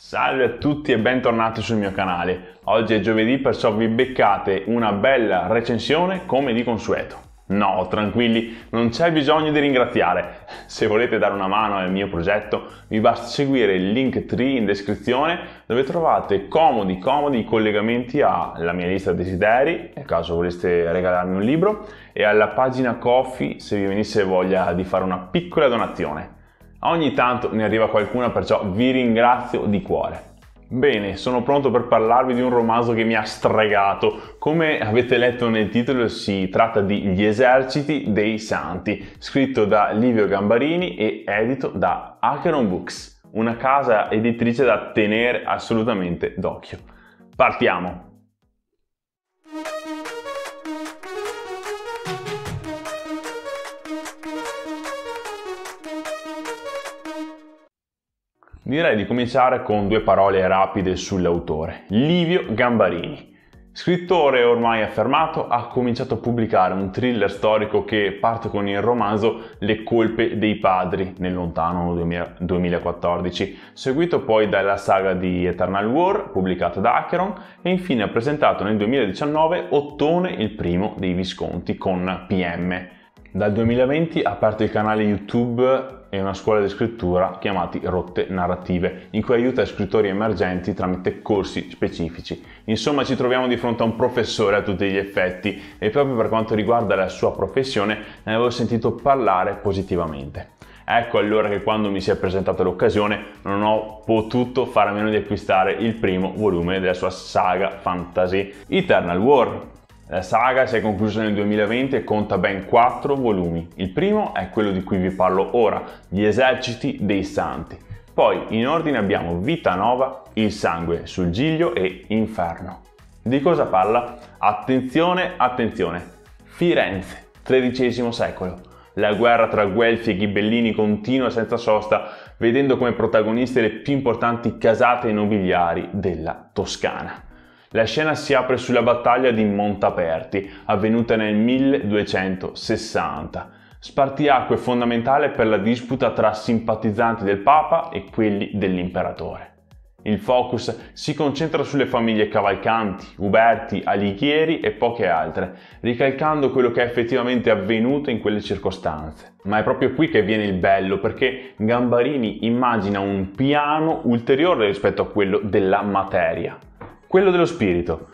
Salve a tutti e bentornati sul mio canale. Oggi è giovedì, perciò vi beccate una bella recensione come di consueto. No, tranquilli, non c'è bisogno di ringraziare. Se volete dare una mano al mio progetto, vi basta seguire il Linktree in descrizione, dove trovate comodi i collegamenti alla mia lista desideri, nel caso voleste regalarmi un libro, e alla pagina Ko-fi se vi venisse voglia di fare una piccola donazione. Ogni tanto ne arriva qualcuna, perciò vi ringrazio di cuore. Bene, sono pronto per parlarvi di un romanzo che mi ha stregato. Come avete letto nel titolo, si tratta di Gli eserciti dei santi, scritto da Livio Gambarini e edito da Acheron Books, una casa editrice da tenere assolutamente d'occhio. Partiamo! Direi di cominciare con due parole rapide sull'autore, Livio Gambarini. Scrittore ormai affermato, ha cominciato a pubblicare un thriller storico che parte con il romanzo Le colpe dei padri nel lontano 2014, seguito poi dalla saga di Eternal War pubblicata da Acheron e infine ha presentato nel 2019 Ottone il primo dei Visconti con PM. Dal 2020 ha aperto il canale YouTube e una scuola di scrittura chiamati Rotte Narrative, in cui aiuta scrittori emergenti tramite corsi specifici. Insomma, ci troviamo di fronte a un professore a tutti gli effetti e proprio per quanto riguarda la sua professione ne avevo sentito parlare positivamente. Ecco allora che quando mi si è presentata l'occasione non ho potuto fare a meno di acquistare il primo volume della sua saga fantasy Eternal War. La saga si è conclusa nel 2020 e conta ben 4 volumi. Il primo è quello di cui vi parlo ora, Gli eserciti dei santi. Poi in ordine abbiamo Vita Nova, Il sangue sul Giglio e Inferno. Di cosa parla? Attenzione, attenzione! Firenze, XIII secolo. La guerra tra Guelfi e Ghibellini continua senza sosta, vedendo come protagoniste le più importanti casate nobiliari della Toscana. La scena si apre sulla battaglia di Montaperti, avvenuta nel 1260, spartiacque fondamentale per la disputa tra simpatizzanti del Papa e quelli dell'imperatore. Il focus si concentra sulle famiglie Cavalcanti, Uberti, Alighieri e poche altre, ricalcando quello che è effettivamente avvenuto in quelle circostanze. Ma è proprio qui che viene il bello, perché Gambarini immagina un piano ulteriore rispetto a quello della materia. Quello dello spirito.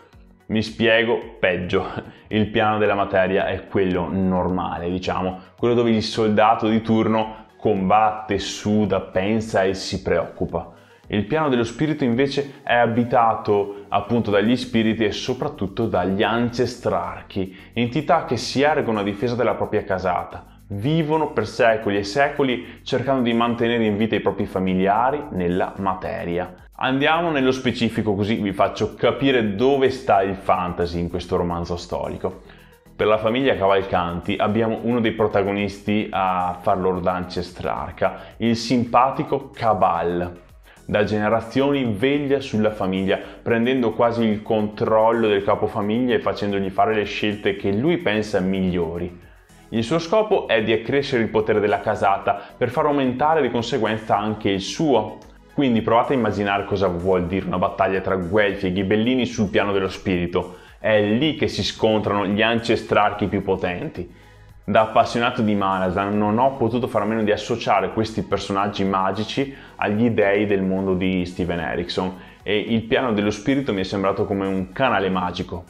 Mi spiego peggio. Il piano della materia è quello normale, diciamo, quello dove il soldato di turno combatte, suda, pensa e si preoccupa. Il piano dello spirito invece è abitato appunto dagli spiriti e soprattutto dagli ancestrarchi, entità che si ergono a difesa della propria casata. Vivono per secoli e secoli cercando di mantenere in vita i propri familiari nella materia. Andiamo nello specifico, così vi faccio capire dove sta il fantasy in questo romanzo storico. Per la famiglia Cavalcanti abbiamo uno dei protagonisti a far loro da ancestrarca, il simpatico Cabal. Da generazioni veglia sulla famiglia, prendendo quasi il controllo del capofamiglia e facendogli fare le scelte che lui pensa migliori. Il suo scopo è di accrescere il potere della casata per far aumentare di conseguenza anche il suo. Quindi provate a immaginare cosa vuol dire una battaglia tra Guelfi e Ghibellini sul piano dello spirito. È lì che si scontrano gli ancestrarchi più potenti. Da appassionato di Malazan non ho potuto fare a meno di associare questi personaggi magici agli dei del mondo di Steven Erikson e il piano dello spirito mi è sembrato come un canale magico.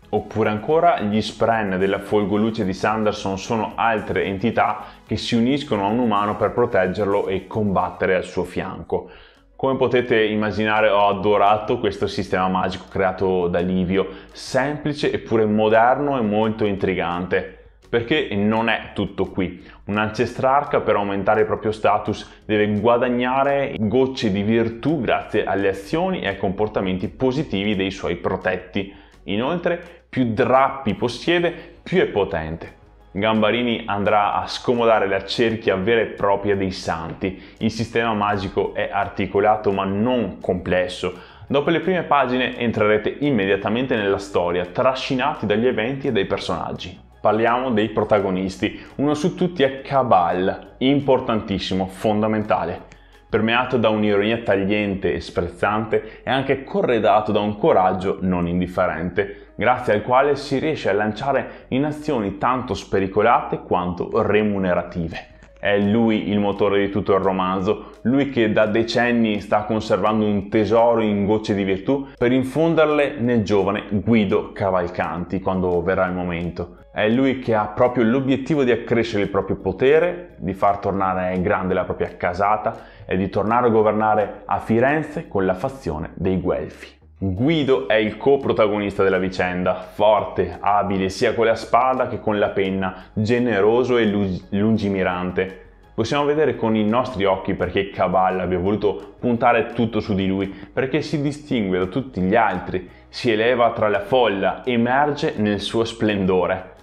Oppure ancora, gli Spren della Folgoluce di Sanderson sono altre entità che si uniscono a un umano per proteggerlo e combattere al suo fianco. Come potete immaginare, ho adorato questo sistema magico creato da Livio, semplice eppure moderno e molto intrigante. Perché non è tutto qui. Un ancestrarca per aumentare il proprio status deve guadagnare gocce di virtù grazie alle azioni e ai comportamenti positivi dei suoi protetti. Inoltre, più drappi possiede, più è potente. Gambarini andrà a scomodare la cerchia vera e propria dei santi. Il sistema magico è articolato ma non complesso. Dopo le prime pagine entrerete immediatamente nella storia, trascinati dagli eventi e dai personaggi. Parliamo dei protagonisti. Uno su tutti è Cabal, importantissimo, fondamentale. permeato da un'ironia tagliente e sprezzante e anche corredato da un coraggio non indifferente, grazie al quale si riesce a lanciare in azioni tanto spericolate quanto remunerative. È lui il motore di tutto il romanzo, lui che da decenni sta conservando un tesoro in gocce di virtù per infonderle nel giovane Guido Cavalcanti quando verrà il momento. È lui che ha proprio l'obiettivo di accrescere il proprio potere, di far tornare grande la propria casata e di tornare a governare a Firenze con la fazione dei Guelfi. Guido è il coprotagonista della vicenda, forte, abile sia con la spada che con la penna, generoso e lungimirante. Possiamo vedere con i nostri occhi perché Cavalla abbia voluto puntare tutto su di lui, perché si distingue da tutti gli altri, si eleva tra la folla, emerge nel suo splendore.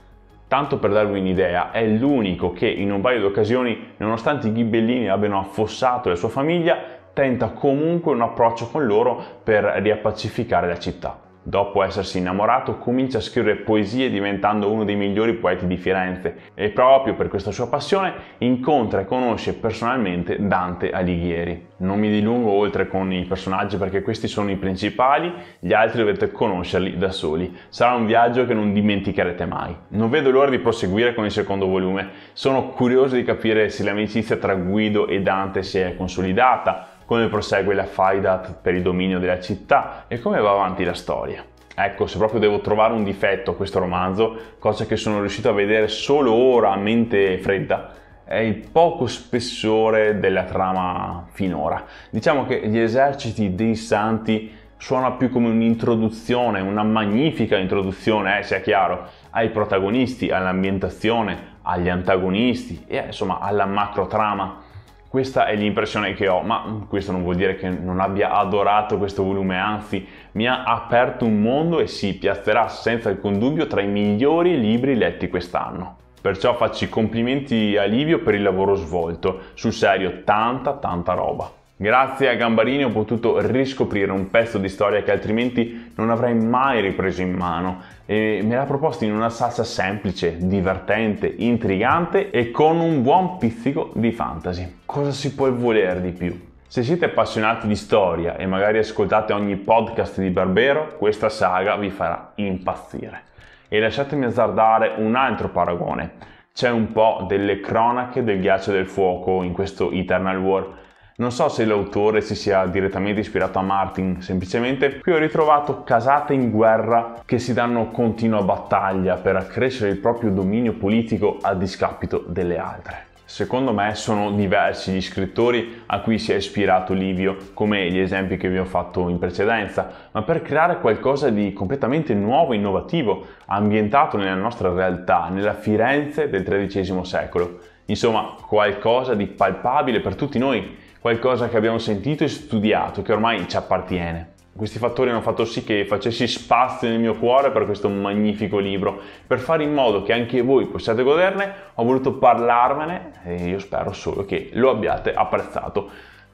Tanto per darvi un'idea, è l'unico che in un paio di occasioni, nonostante i ghibellini abbiano affossato la sua famiglia, tenta comunque un approccio con loro per riappacificare la città. Dopo essersi innamorato, comincia a scrivere poesie diventando uno dei migliori poeti di Firenze e proprio per questa sua passione incontra e conosce personalmente Dante Alighieri. Non mi dilungo oltre con i personaggi perché questi sono i principali, gli altri dovete conoscerli da soli. Sarà un viaggio che non dimenticherete mai. Non vedo l'ora di proseguire con il secondo volume, sono curioso di capire se l'amicizia tra Guido e Dante si è consolidata, come prosegue la faida per il dominio della città e come va avanti la storia. Ecco, se proprio devo trovare un difetto a questo romanzo, cosa che sono riuscito a vedere solo ora a mente fredda, è il poco spessore della trama finora. Diciamo che gli eserciti dei santi suona più come un'introduzione, una magnifica introduzione, sia chiaro, ai protagonisti, all'ambientazione, agli antagonisti e insomma alla macro trama. Questa è l'impressione che ho, ma questo non vuol dire che non abbia adorato questo volume, anzi mi ha aperto un mondo e si piazzerà senza alcun dubbio tra i migliori libri letti quest'anno. Perciò faccio i complimenti a Livio per il lavoro svolto, sul serio tanta roba. Grazie a Gambarini ho potuto riscoprire un pezzo di storia che altrimenti non avrei mai ripreso in mano e me l'ha proposto in una salsa semplice, divertente, intrigante e con un buon pizzico di fantasy. Cosa si può voler di più? Se siete appassionati di storia e magari ascoltate ogni podcast di Barbero, questa saga vi farà impazzire. E lasciatemi azzardare un altro paragone. C'è un po' delle cronache del ghiaccio e del fuoco in questo Eternal War. Non so se l'autore si sia direttamente ispirato a Martin, semplicemente qui ho ritrovato casate in guerra che si danno continua battaglia per accrescere il proprio dominio politico a discapito delle altre. Secondo me sono diversi gli scrittori a cui si è ispirato Livio, come gli esempi che vi ho fatto in precedenza, ma per creare qualcosa di completamente nuovo e innovativo, ambientato nella nostra realtà, nella Firenze del XIII secolo. Insomma, qualcosa di palpabile per tutti noi, qualcosa che abbiamo sentito e studiato, che ormai ci appartiene. Questi fattori hanno fatto sì che facessi spazio nel mio cuore per questo magnifico libro. Per fare in modo che anche voi possiate goderne, ho voluto parlarvene e io spero solo che lo abbiate apprezzato.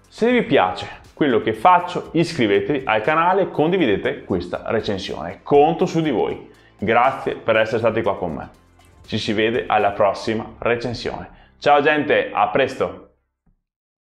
Se vi piace quello che faccio, iscrivetevi al canale e condividete questa recensione. Conto su di voi. Grazie per essere stati qua con me. Ci si vede alla prossima recensione. Ciao gente, a presto!